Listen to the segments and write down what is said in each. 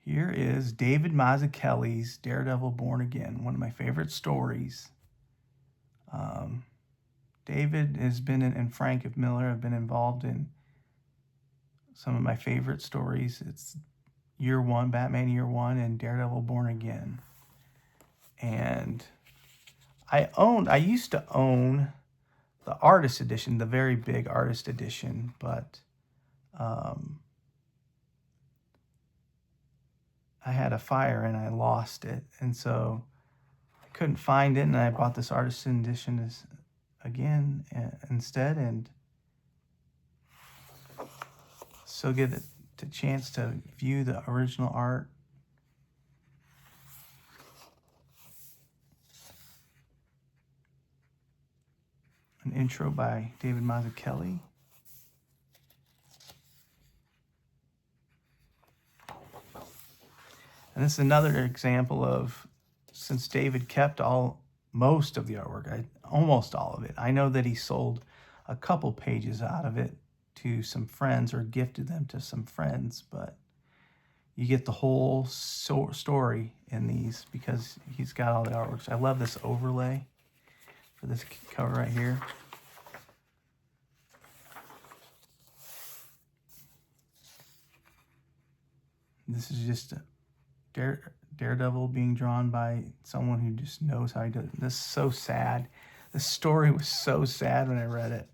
Here is David Mazzucchelli's Daredevil Born Again, one of my favorite stories. David has been and Frank Miller have been involved in some of my favorite stories. It's Year One, Batman Year One, and Daredevil Born Again. And I used to own the artist edition, the very big artist edition, but I had a fire and I lost it, and so I couldn't find it, and I bought this Artisan edition again instead, and so get the chance to view the original art. An intro by David Mazzucchelli. And this is another example of, since David kept most of the artwork, almost all of it. I know that he sold a couple pages out of it to some friends or gifted them to some friends, but you get the whole story in these because he's got all the artworks. I love this overlay for this cover right here. This is just a Daredevil being drawn by someone who just knows how he does it. This is so sad. The story was so sad when I read it.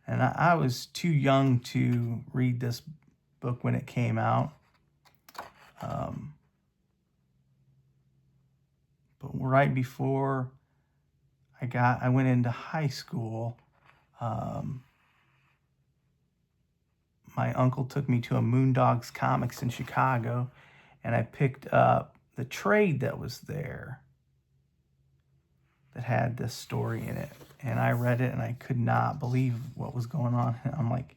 And I was too young to read this book when it came out. But right before I went into high school, my uncle took me to a Moondogs Comics in Chicago, and I picked up the trade that was there that had this story in it. And I read it, and I could not believe what was going on. And I'm like,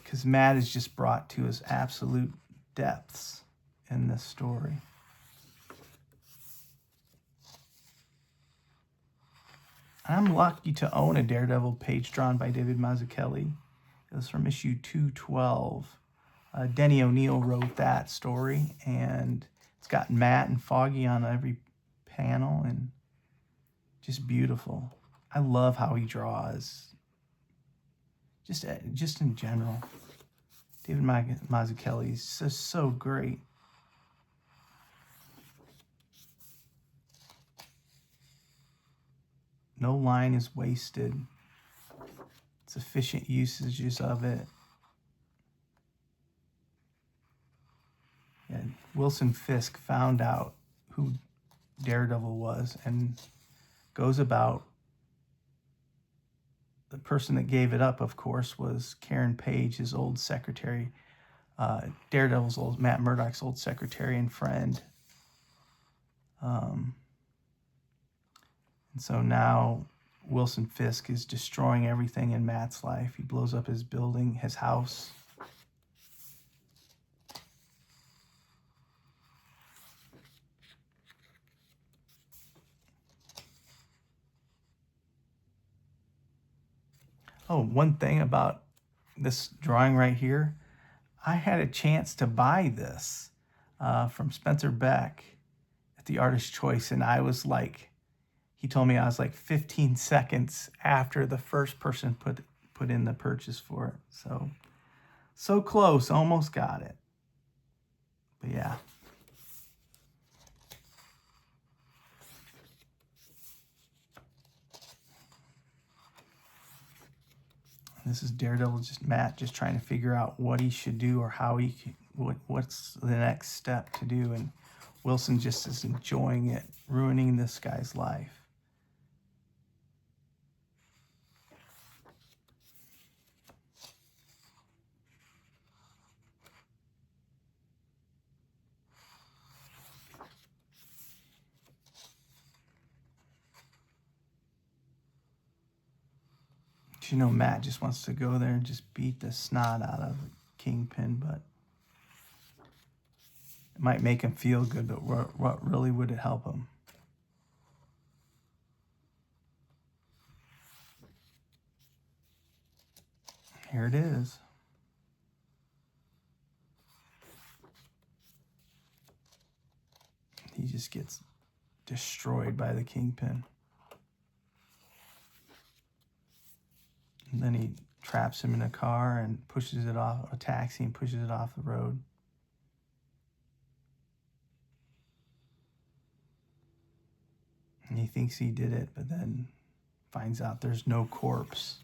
because Matt is just brought to his absolute depths in this story. I'm lucky to own a Daredevil page drawn by David Mazzucchelli. It was from issue 212. Denny O'Neil wrote that story, and it's got Matt and Foggy on every panel, and just beautiful. I love how he draws. Just in general, David Mazzucchelli is so great. No line is wasted. It's efficient usages of it. And Wilson Fisk found out who Daredevil was and goes about. The person that gave it up, of course, was Karen Page, his old secretary, Daredevil's Matt Murdock's old secretary and friend. And so now Wilson Fisk is destroying everything in Matt's life. He blows up his building, his house. Oh, one thing about this drawing right here, I had a chance to buy this from Spencer Beck at the Artist's Choice, and I was like, he told me I was like 15 seconds after the first person put in the purchase for it. So close, almost got it. But yeah. This is Daredevil, Matt just trying to figure out what he should do or how what's the next step to do. And Wilson just is enjoying it, ruining this guy's life. You know, Matt just wants to go there and just beat the snot out of Kingpin, but it might make him feel good, but what really would it help him? Here it is. just gets destroyed by the Kingpin. And then he traps him in a car and pushes it off, a taxi, and pushes it off the road. And he thinks he did it, but then finds out there's no corpse.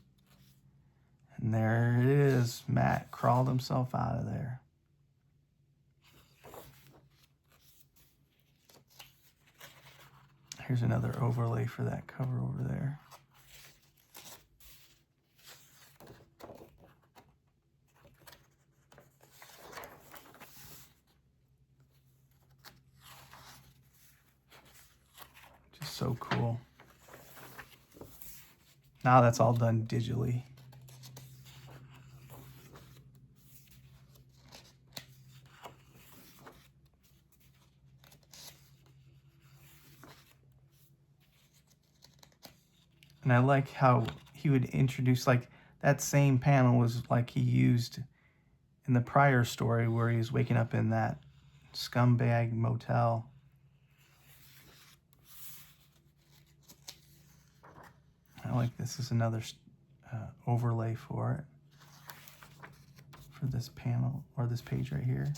And there it is. Matt crawled himself out of there. Here's another overlay for that cover over there. Just so cool. Now that's all done digitally. And I like how he would introduce, like, that same panel was like he used in the prior story where he was waking up in that scumbag motel. I like this is another overlay for it, for this panel, or this page right here.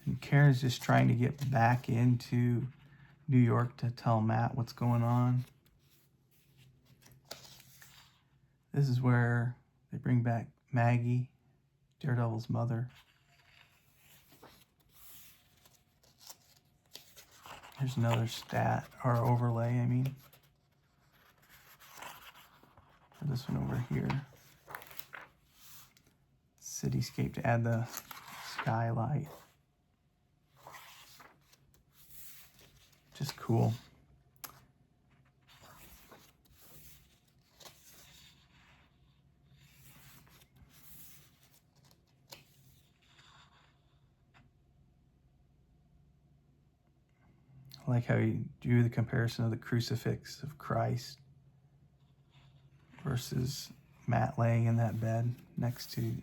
And Karen's just trying to get back into New York to tell Matt what's going on. This is where they bring back Maggie, Daredevil's mother. Here's another stat, or overlay, I mean. For this one over here. Cityscape to add the skylight. Just cool. I like how he drew the comparison of the crucifix of Christ versus Matt laying in that bed next to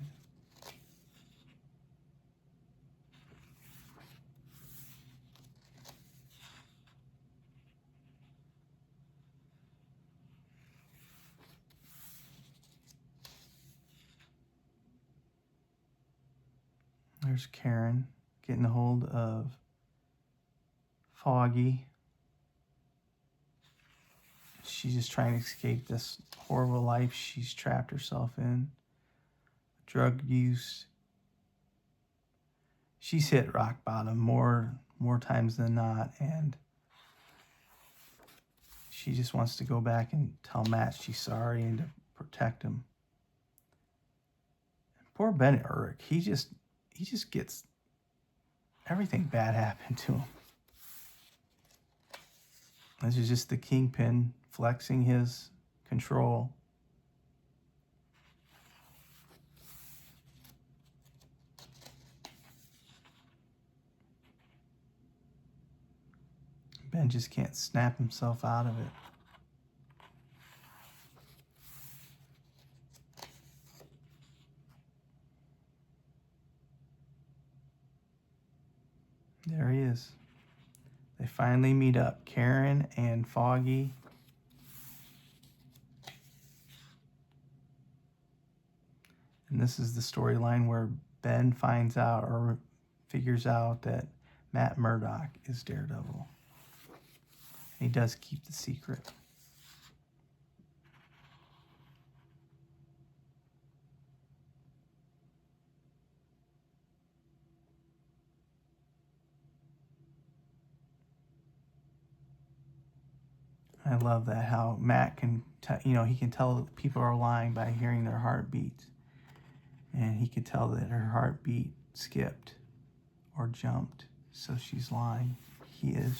there's Karen getting a hold of Foggy. She's just trying to escape this horrible life she's trapped herself in. Drug use. She's hit rock bottom more times than not, and she just wants to go back and tell Matt she's sorry and to protect him. And poor Bennett Urich, he just gets everything bad happen to him. This is just the Kingpin flexing his control. Ben just can't snap himself out of it. There he is. They finally meet up, Karen and Foggy. And this is the storyline where Ben finds out or figures out that Matt Murdock is Daredevil. And he does keep the secret. I love that, how Matt can, he can tell that people are lying by hearing their heartbeats. And he could tell that her heartbeat skipped or jumped, so she's lying.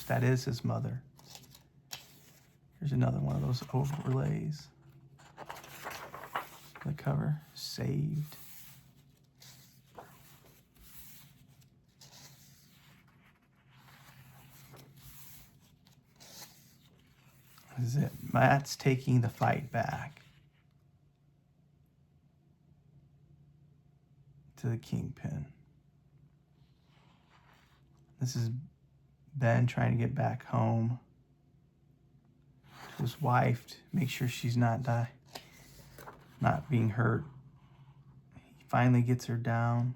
that is his mother. Here's another one of those overlays. The cover, saved. This is it. Matt's taking the fight back to the Kingpin. This is Ben trying to get back home to his wife to make sure she's not being hurt. He finally gets her down.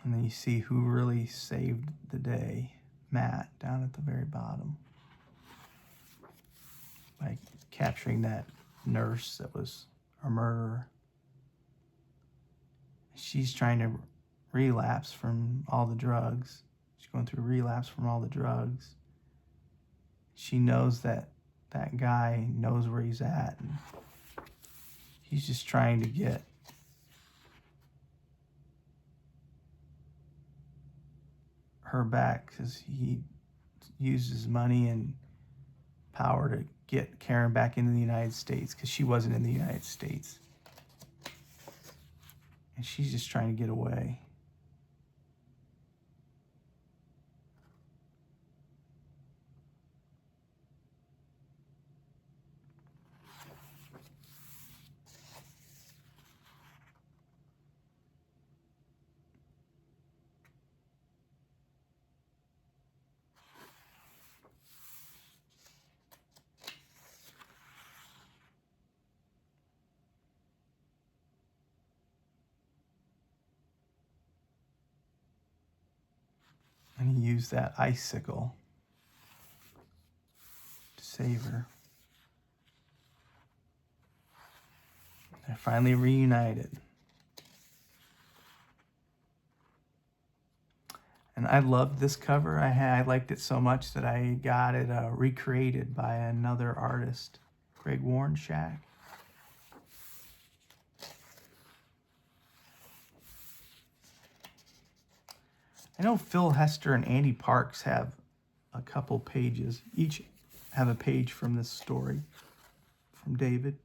And then you see who really saved the day. Matt, down at the very bottom. By capturing that nurse that was a murderer. She's trying to relapse from all the drugs. She's going through relapse from all the drugs. She knows that that guy knows where he's at. And he's just trying to get her back because he used his money and power to get Karen back into the United States because she wasn't in the United States. And she's just trying to get away. And he used that icicle to save her. They're finally reunited. And I loved this cover. I liked it so much that I got it recreated by another artist, Greg Warnshak. I know Phil Hester and Andy Parks have a couple pages. Each have a page from this story from David.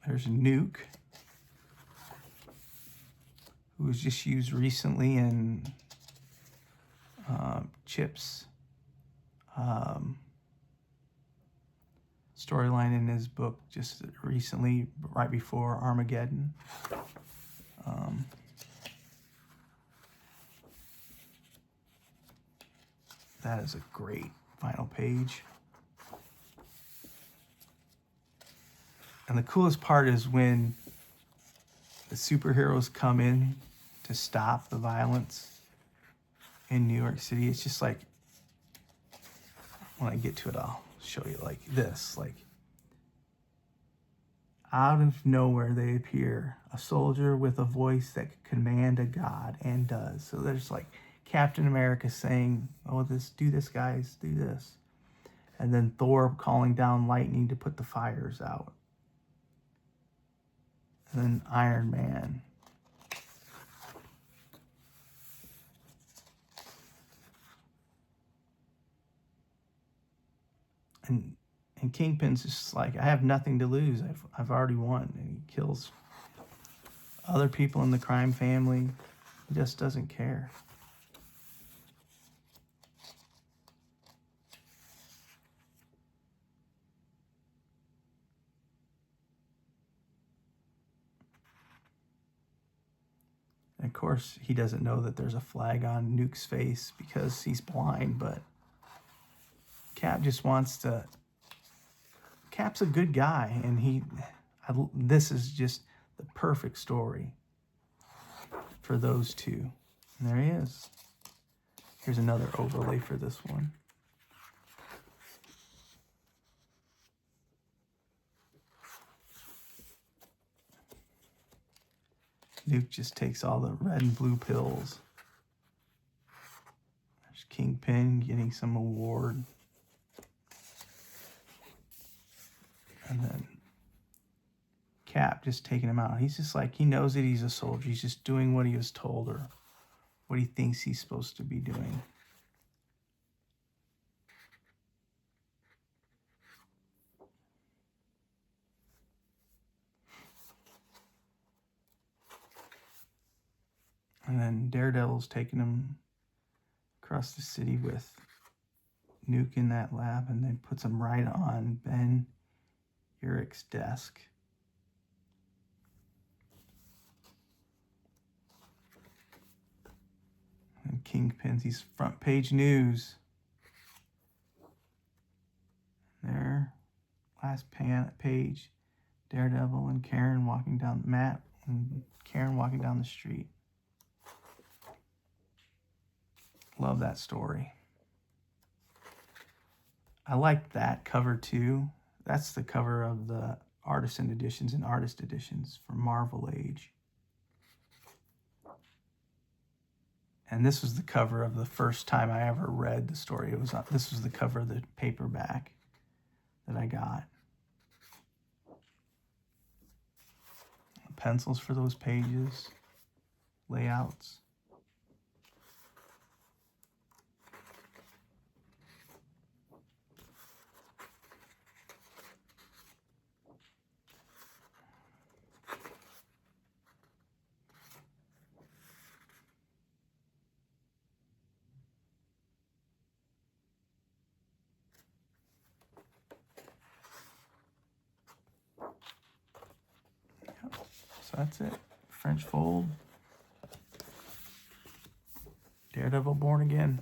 There's Nuke, who was just used recently in Chip's storyline in his book just recently, right before Armageddon. That is a great final page. And the coolest part is when the superheroes come in to stop the violence in New York City. It's just like, when I get to it, I'll show you like this. Like, out of nowhere they appear, a soldier with a voice that could command a god, and does. So there's like Captain America saying, oh, do this, guys, do this. And then Thor calling down lightning to put the fires out. And then Iron Man. And Kingpin's just like, I have nothing to lose. I've already won. And he kills other people in the crime family. He just doesn't care. And of course, he doesn't know that there's a flag on Nuke's face because he's blind, but Cap just wants to... Cap's a good guy, and this is just the perfect story for those two. And there he is. Here's another overlay for this one. Nuke just takes all the red and blue pills. There's Kingpin getting some award. And then Cap just taking him out. He's just like, he knows that he's a soldier. He's just doing what he was told or what he thinks he's supposed to be doing. And then Daredevil's taking him across the city with Nuke in that lab, and then puts him right on Ben Urich's desk. And Kingpin's, he's front page news. There, last page, Daredevil and Karen walking down, Matt and Karen walking down the street. Love that story. I like that cover too. That's the cover of the Artisan editions and Artist editions for Marvel Age. And this was the cover of the first time I ever read the story. This was the cover of the paperback that I got. Pencils for those pages, layouts. So that's it. French fold. Daredevil Born Again.